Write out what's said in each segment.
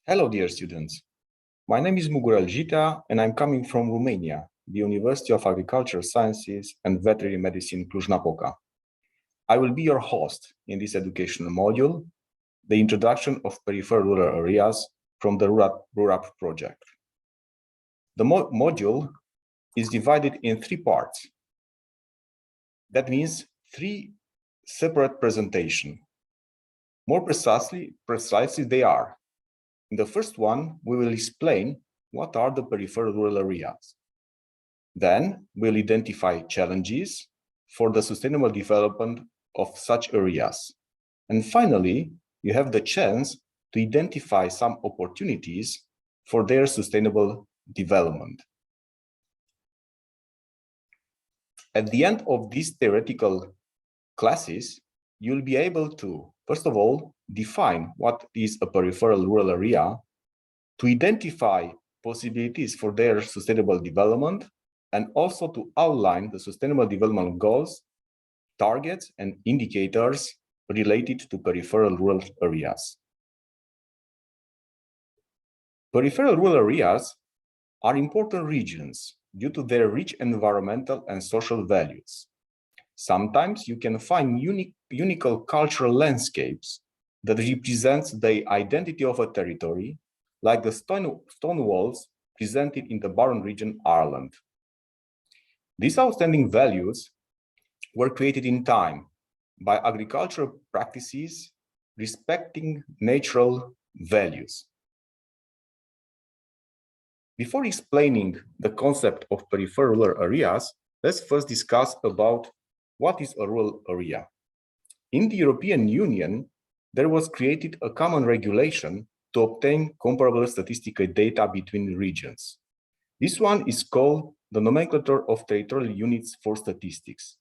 Hello, dear students. My name is Mugurel Gita, and I'm coming from Romania, the University of Agricultural Sciences and Veterinary Medicine, Cluj-Napoca. I will be your host in this educational module, the introduction of peripheral rural areas from the RURAP project. The module is divided in 3 parts. That means 3 separate presentations. More precisely they are. In the first one, we will explain what are the peripheral rural areas. Then we'll identify challenges for the sustainable development of such areas. And finally, you have the chance to identify some opportunities for their sustainable development. At the end of these theoretical classes, you'll be able to, first of all, define what is a peripheral rural area, to identify possibilities for their sustainable development, and also to outline the sustainable development goals, targets, and indicators related to peripheral rural areas. Peripheral rural areas are important regions due to their rich environmental and social values. Sometimes you can find unique cultural landscapes that represent the identity of a territory, like the stone walls presented in the Barron region, Ireland. These outstanding values were created in time by agricultural practices respecting natural values. Before explaining the concept of peripheral rural areas, let's first discuss about what is a rural area. In the European Union, there was created a common regulation to obtain comparable statistical data between regions. This one is called the Nomenclature of Territorial Units for Statistics.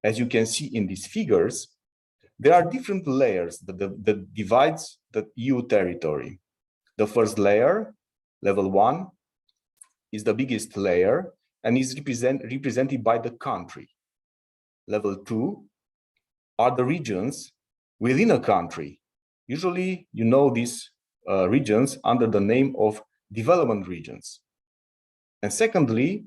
As you can see in these figures, there are different layers that divides the EU territory. The first layer, level 1, is the biggest layer and is represented by the country. Level 2 are the regions within a country. Usually, you know these regions under the name of development regions. And secondly,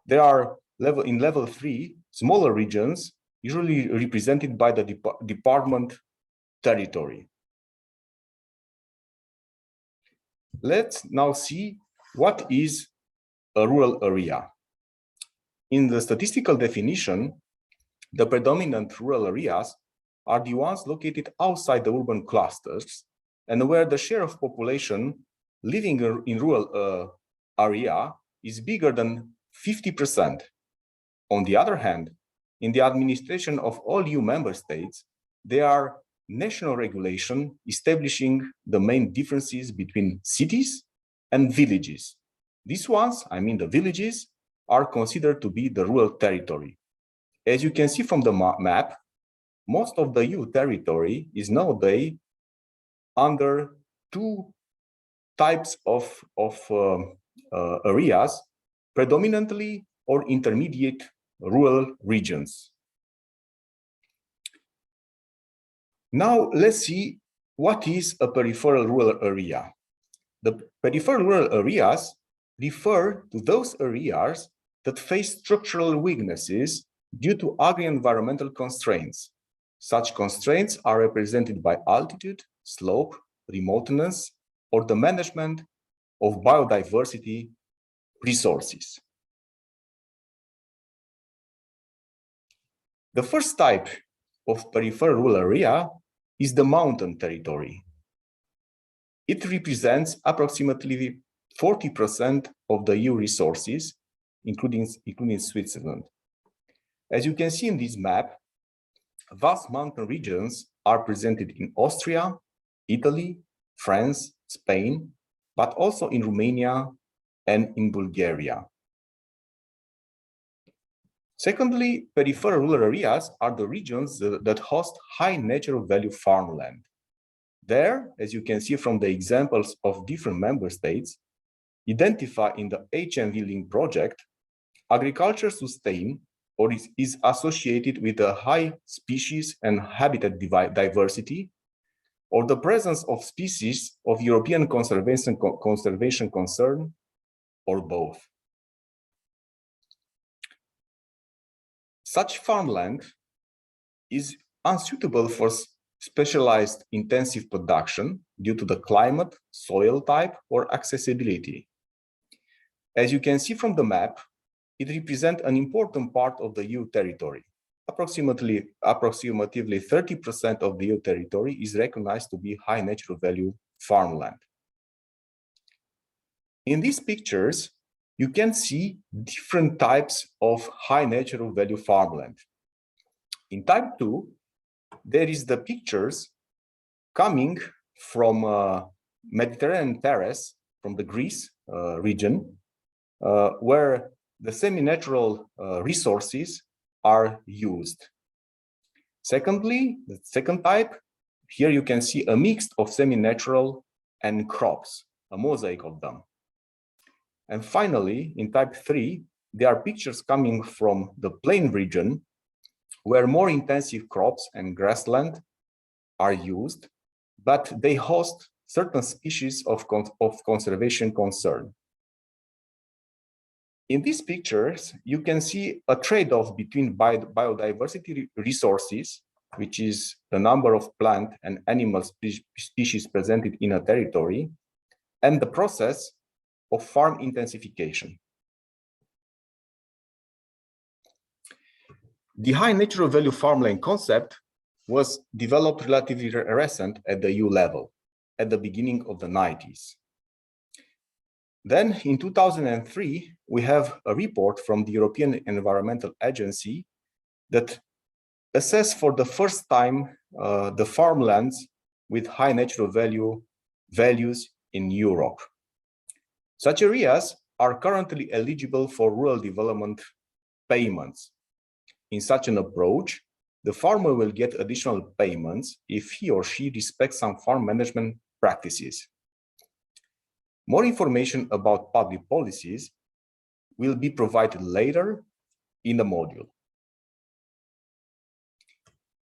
there are in level 3, smaller regions, usually represented by the department territory. Let's now see what is a rural area. In the statistical definition, the predominant rural areas are the ones located outside the urban clusters and where the share of population living in rural area is bigger than 50%. On the other hand, in the administration of all EU member states, there are national regulations establishing the main differences between cities and villages. These ones, I mean the villages, are considered to be the rural territory. As you can see from the map, most of the EU territory is nowadays under 2 types of areas, predominantly or intermediate rural regions. Now let's see what is a peripheral rural area. The peripheral rural areas refer to those areas that face structural weaknesses due to agri-environmental constraints. Such constraints are represented by altitude, slope, remoteness, or the management of biodiversity resources. The first type of peripheral rural area is the mountain territory. It represents approximately 40% of the EU resources, including Switzerland. As you can see in this map, vast mountain regions are presented in Austria, Italy, France, Spain, but also in Romania and in Bulgaria. Secondly, peripheral rural areas are the regions that host high natural value farmland. There, as you can see from the examples of different member states, identified in the HMV link project, agriculture sustain or is associated with a high species and habitat diversity or the presence of species of European conservation concern, or both. Such farmland is unsuitable for specialized intensive production due to the climate, soil type, or accessibility. As you can see from the map, it represents an important part of the EU territory. Approximately 30% of the EU territory is recognized to be high natural value farmland. In these pictures, you can see different types of high natural value farmland. In type 2, there is the pictures coming from Mediterranean terrace, from the Greece region, where the semi-natural resources are used. Secondly, the second type, here you can see a mix of semi-natural and crops, a mosaic of them. And finally, in type 3, there are pictures coming from the plain region, where more intensive crops and grassland are used, but they host certain species of conservation concern. In these pictures, you can see a trade-off between biodiversity resources, which is the number of plant and animal species presented in a territory, and the process of farm intensification. The high natural value farmland concept was developed relatively recent at the EU level, at the beginning of the 90s. Then in 2003, we have a report from the European Environmental Agency that assessed for the first time the farmlands with high natural values in Europe. Such areas are currently eligible for rural development payments. In such an approach, the farmer will get additional payments if he or she respects some farm management practices. More information about public policies will be provided later in the module.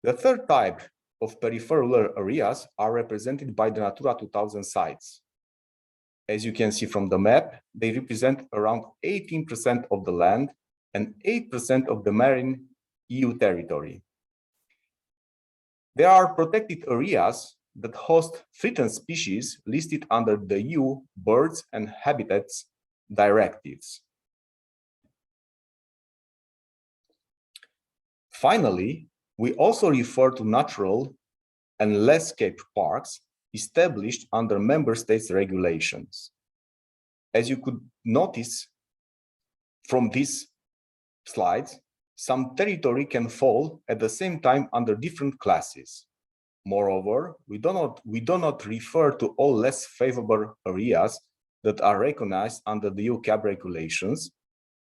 The third type of peripheral areas are represented by the Natura 2000 sites. As you can see from the map, they represent around 18% of the land and 8% of the marine EU territory. There are protected areas that host threatened species listed under the EU Birds and Habitats directives. Finally, we also refer to natural and landscape parks established under member states' regulations. As you could notice from these slides, some territory can fall at the same time under different classes. Moreover, we do not refer to all less favorable areas that are recognized under the EU CAB regulations,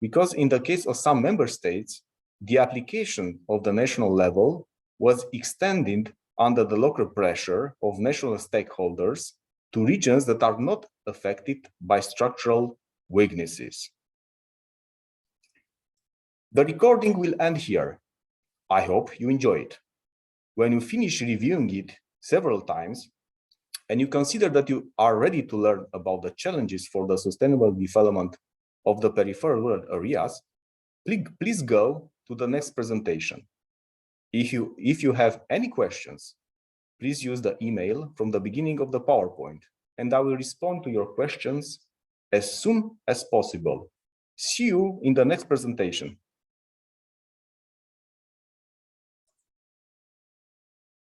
because in the case of some member states, the application of the national level was extended under the local pressure of national stakeholders to regions that are not affected by structural weaknesses. The recording will end here. I hope you enjoy it. When you finish reviewing it several times, and you consider that you are ready to learn about the challenges for the sustainable development of the peripheral areas, please go to the next presentation. If you have any questions, please use the email from the beginning of the PowerPoint, and I will respond to your questions as soon as possible. See you in the next presentation.